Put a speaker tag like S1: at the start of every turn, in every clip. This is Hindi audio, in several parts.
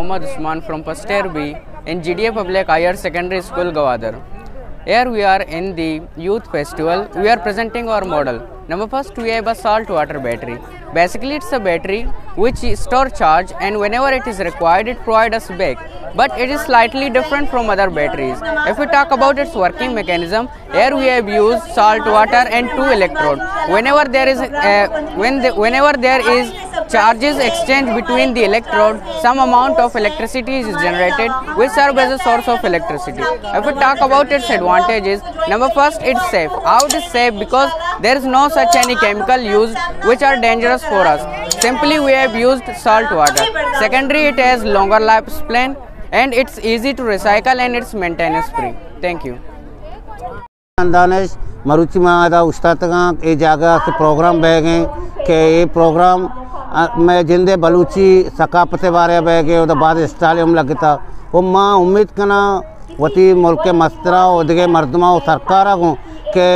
S1: Mohammad Usman from first year B in GDA Public Higher Secondary School, Gwadar. Here we are in the Youth Festival. We are presenting our model. Number first, we have a salt water battery. Basically, it's a battery which store charge, and whenever it is required, it provides us back. But it is slightly different from other batteries. If we talk about its working mechanism, here we have used salt water and 2 electrodes. Whenever there is charges exchange between the electrode, some amount of electricity is generated, which serves as a source of electricity. If we talk about its advantages, number first, it's safe. How it is safe? Because there is no such any chemical used which are dangerous for us. Simply we have used salt water. Secondary, it has longer lifespan and it's easy to recycle and it's maintenance free. Thank you.
S2: Danish मरुची मादा उस्ताद का ये जगह से प्रोग्राम बह गए कि ये प्रोग्राम में जिंदे बलूची सकाफत बारे बह गए और बाद स्टालियम लगता वो माँ उम्मीद करना वती मुल्क मस्तरा और मर्दमा और सरकार को कि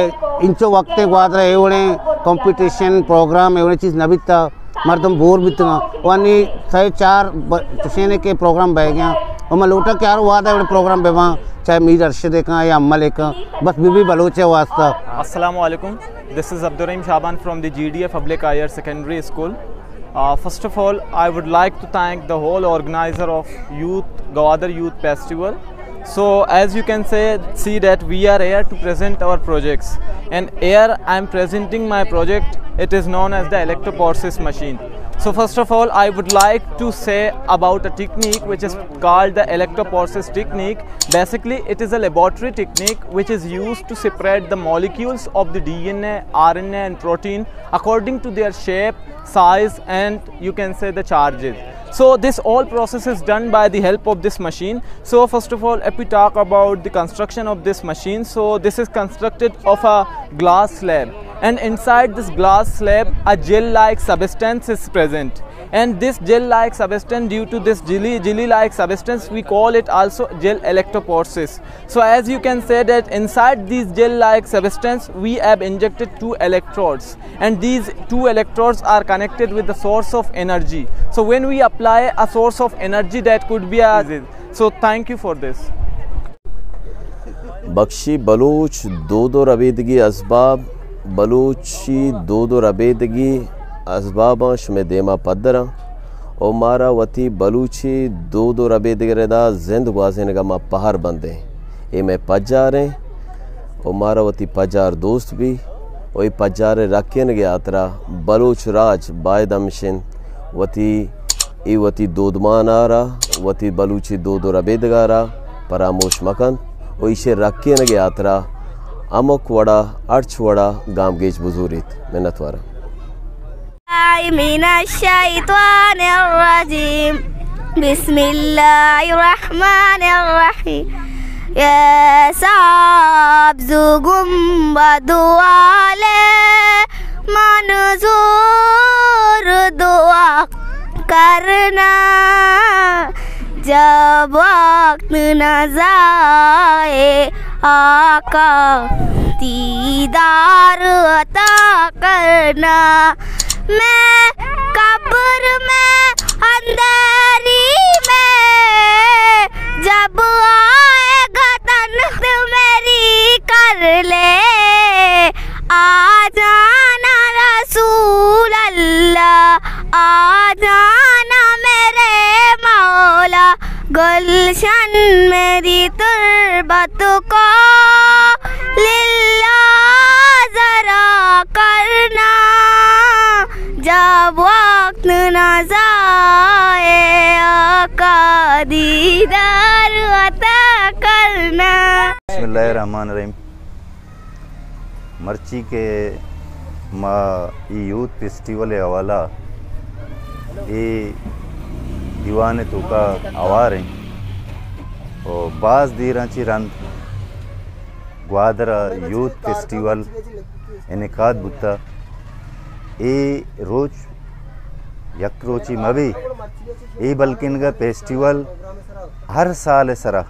S2: इंचो वक्त वादरा एवने कंपटीशन प्रोग्राम एवने चीज़ नबीता मर्दम बोर बितना वानी सही 4 सेने के प्रोग्राम बह गया और मैं लौटा क्या वादा एवने प्रोग्राम बेवा चाहे मीर अरशद का या अम्मल का बस बीबी बलोचे वास्ता।
S3: अस्सलामु अलैकुम, this is Abdur Rahim Shaban from the GDA Public Higher Secondary School. First of all, I would like to thank the whole organizer of Gwadar Youth Festival. So as you can see that we are here to present our projects, and here I am presenting my project. It is known as the electroporesis machine. So first of all, I would like to say about a technique which is called the electroporesis technique. Basically, it is a laboratory technique which is used to separate the molecules of the DNA, RNA and protein according to their shape, size and you can say the charges. So this all process is done by the help of this machine. So first of all, if we talk about the construction of this machine, so this is constructed of a glass slab, and inside this glass slab a gel-like substance is present, and this gel-like substance, due to this jelly-like substance, we call it also gel electroporesis. So as you can say that inside these gel-like substance we have injected 2 electrodes, and these 2 electrodes are connected with the source of energy. So when we apply a source of energy, that could be a, so thank you for this.
S4: Bakhshi Baloch दो रबीदगी असबाब बलूची दो रबीदगी असबाब में देमा पदरा और मारा वती बलूची दो रबीदगी रदा जिंद गुआजने का मा पहाड़ बंदे ये मैं पजार हैं और मारा वती पजार दोस्त भी वही पजार रखें गया तरा बलूच राज बायदमशिन वती दोदमान आ रहा वती बलूची दो रबीदगारा परामोश मकन और इसे रखें गया तरा अमक वड़ा अर्च वड़ा गाम गेज बुजुरित मेहनत वारा
S5: बिस्मिल्लाहिर्रहमानिर्रहीम या साब्ज़ु गुंबद वाले मंजूर दुआ करना जब वक्त न जाए आका दीदार अता करना। मैं कब्र में अंधेरी में जब आएगा तन्ख मेरी कर ले आ जाना रसूल अल्लाह आ जाना मेरे मौला गुलशन मेरी तुरबत को लिल्ला जरा करना जब वक्त न जाए आका दीदार अता करना।
S6: बिस्मिल्लाहिर्रहमानिर्रहीम। मर्ची के यूथ फेस्टिवल हवाला ये दीवाने तो का आवार हैं और बाज़ दीरांची रंद ग्वादर यूथ फेस्टिवल इनकाद बुता ए रोज यक रोची मवी ए बल्कि इनका फेस्टिवल हर साल सरा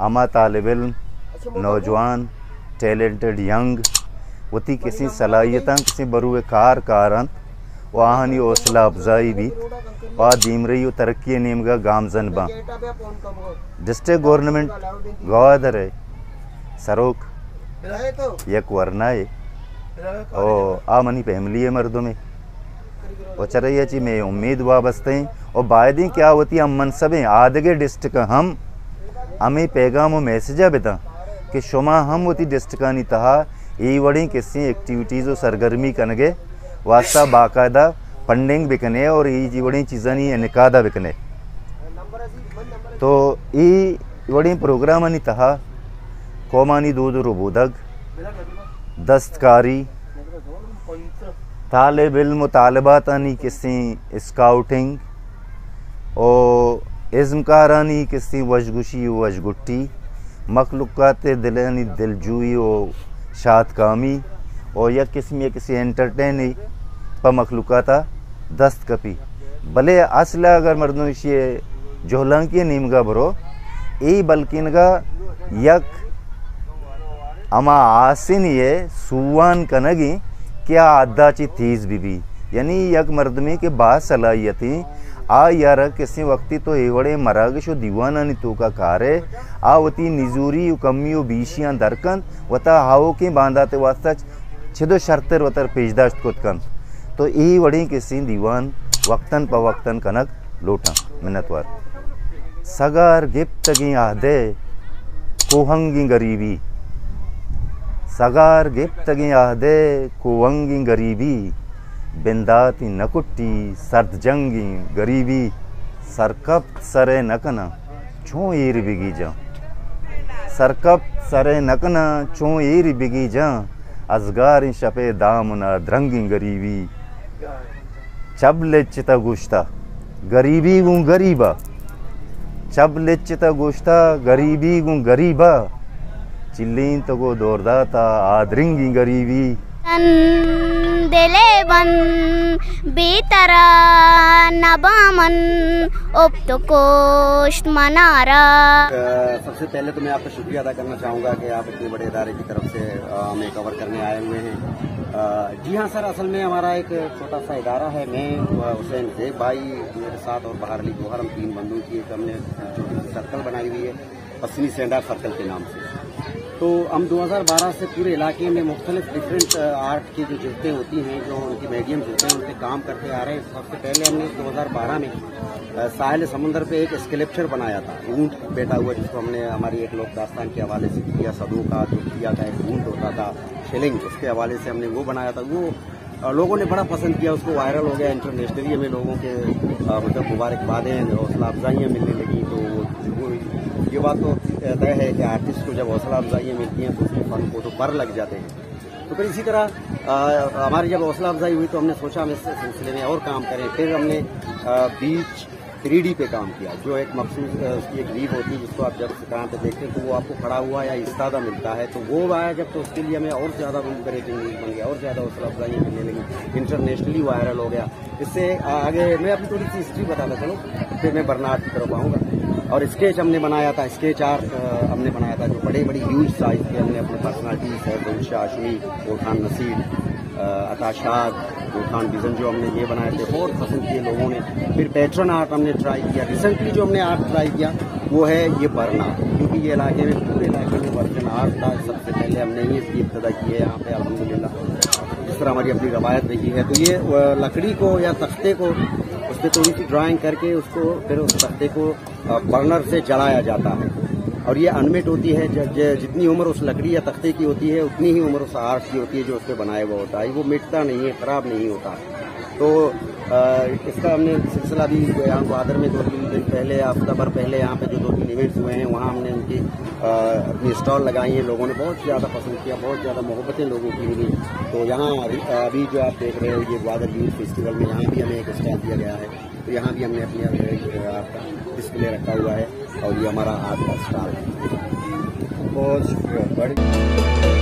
S6: आमा तालिब इल्म नौजवान टैलेंटेड यंग वती किसी सलाहियत किसी बरूए कार कारन वाहनी हौसला अफजाई भी पा दीम रही हो तरक्की नीमगा गामजन बा डिस्ट्रिक्ट गवर्नमेंट गवादर है सरोक एक वरना है और आ मनी फैमिली है मर्दों में और चरैया ची में उम्मीद वाबस्ते हैं और बायदी क्या होती है हम मनसबें आदगे डिस्ट्रिक्ट हम हमें पैगाम और मैसेज बेता कि शुमा हम होती डिस्ट्रिक्ट तहा ये बड़ी किसी एक्टिविटीज़ और सरगर्मी कनगे वास्ता बाकायदा फंडिंग बिकने और ये बड़ी चीज़ा नहीं इनकादा बिकने तो ये बड़ी प्रोग्राम नहीं तहा कौमानी दूध रुबूदग दस्तकारी तालिब इल्म तालिबातानी किसी स्काउटिंग और इज़्मकारानी किसी वजगुशी वजगुट्टी मखलूक़ात दिलानी दिलजूई और शाद कामी और या किसी एंटरटेन पर मखलूक़ाता दस्त कपी भले असला अगर मर्दों ये जोहलांकी नीमगा भरो ये बल्कि यक अमा आसिन ये सुवान कनगी क्या आदा ची तीज बीबी यानी यक मर्दमी के बाद सलाहियती आ यार किसी वक्ती तो एवड़े मरागशो दीवाना नि तो का कारे आ वती निजूरी कमियो बीशियां दरकन वता हाओ के बांधाते वास्ता छिदो शर्तर वतर पेशदाश्त कोतकन तो ई वड़ी किसी दीवान वक्तन पवक्तन कनक लोटा मिन्नतवार सगार गिफ्तगी आदे कोहंगी गरीबी सगार गिफ्तगी आदे कोहंगी गरीबी बिंदाती नकुट्टी सर्द जंगी गरीबी सरकप सरे नकना चो ईर बिगी जा सरकप सरे नकना चो ईर बिगी जा अजगार शपे दामना द्रंगी गरीबी चबले चिता गुश्ता गरीबी गूं गरीबा चबले चिता गुश्ता गरीबी गूं गरीबा चिल्लीन तो गो दौरदाता आदरिंगी गरीबी
S5: दिले बन बेतरा नबामन अब तो कोष्ट मनारा।
S7: सबसे पहले तो मैं आपका शुक्रिया अदा करना चाहूँगा कि आप इतने बड़े इदारे की तरफ से हमें कवर करने आए हुए हैं। जी हाँ सर, असल में हमारा एक छोटा सा इदारा है। मैं हुसैन ज़ेब भाई मेरे साथ और बहारली गोहर, हम 3 बंदों की एक हमने सर्कल बनाई हुई है पश्चिमी सेंडार सर्कल के नाम से। तो हम 2012 से पूरे इलाके में मुख्तलिफ डिफरेंट आर्ट की जो जरूरतें होती हैं, जो उनकी मीडियम्स होते हैं, उन पर काम करते आ रहे हैं। सबसे पहले हमने 2012 में साहिल समुंदर पे एक स्कल्पचर बनाया था, ऊंट बैठा हुआ, जिसको हमने हमारी एक लोक दास्तान के हवाले से किया। सदों का जो किया था, एक ऊंट होता था शिलिंग, उसके हवाले से हमने वो बनाया था। वो लोगों ने बड़ा पसंद किया, उसको वायरल हो गया इंटरनेशनली। हमें लोगों के मतलब मुबारकबादें, हौसला अफजाइयाँ मिलने लगी। तो ये बात तो तय है कि आर्टिस्ट को जब हौसला अफजाइयाँ मिलती हैं तो उसके फन को तो पर लग जाते हैं। तो फिर इसी तरह हमारी जब हौसला अफजाई हुई तो हमने सोचा हम इस सिलसिले में और काम करें। फिर हमने बीच 3D पे काम किया, जो एक मखसूस उसकी एक लीव होती है, जिसको आप जब दुकान पे देखते हैं तो वो आपको खड़ा हुआ या इस्तादा मिलता है। तो वो आया जब, तो उसके लिए हमें और ज़्यादा रूम ब्रेकिंग न्यूज़ बन गया, और ज़्यादा हौसला अफजाइयाँ मिलने लगी, इंटरनेशनली वायरल हो गया। इससे आगे मैं अपनी थोड़ी सी हिस्ट्री बताता चलो, फिर मैं बर्नार्ड की तरफ आऊँगा। और स्केच हमने बनाया था, स्केच आर्ट हमने बनाया था, जो बड़े बड़ी ह्यूज साइज के हमने अपने पर्सनालिटीज है, गुलशाह आशमी, खान नसीर, अताशाद, खान बिजन, जो हमने ये बनाए थे, बहुत पसंद किए लोगों ने। फिर पैटर्न आर्ट हमने ट्राई किया। रिसेंटली जो हमने आर्ट ट्राई किया वो है ये बरना, क्योंकि ये इलाके में, पूरे इलाके में वर्जन आर्ट था। सबसे पहले हमने ही इसकी इब्तदा की है यहाँ पे, अल्हम्दुलिल्लाह, जिस तरह हमारी अपनी रवायत रही है। तो ये लकड़ी को या तख्ते को, उस पर थोड़ी सी ड्राइंग करके उसको फिर उस तख्ते को बर्नर से जलाया जाता है। और ये अनमिट होती है, जितनी उम्र उस लकड़ी या तख्ते की होती है उतनी ही उम्र उस आर्ट की होती है जो उस पर बनाया हुआ होता है। वो मिटता नहीं है, खराब नहीं होता। तो इसका हमने सिलसिला भी यहाँ ग्वादर में 2-3 दिन पहले, हफ्ता भर पहले यहाँ पे जो 2-3 इवेंट्स हुए हैं, वहाँ हमने उनकी अपनी स्टॉल लगाई है। लोगों ने बहुत ज़्यादा पसंद किया, बहुत ज़्यादा मोहब्बतें लोगों की मिली। तो यहाँ अभी जो आप देख रहे हो ये ग्वादर यूथ फेस्टिवल में, यहाँ भी हमें एक स्टॉल दिया गया है। तो यहाँ भी हमने अपनी आर्ट का डिस्प्ले रखा हुआ है और ये हमारा आर्ट का स्टॉल है। बहुत शुक्रिया।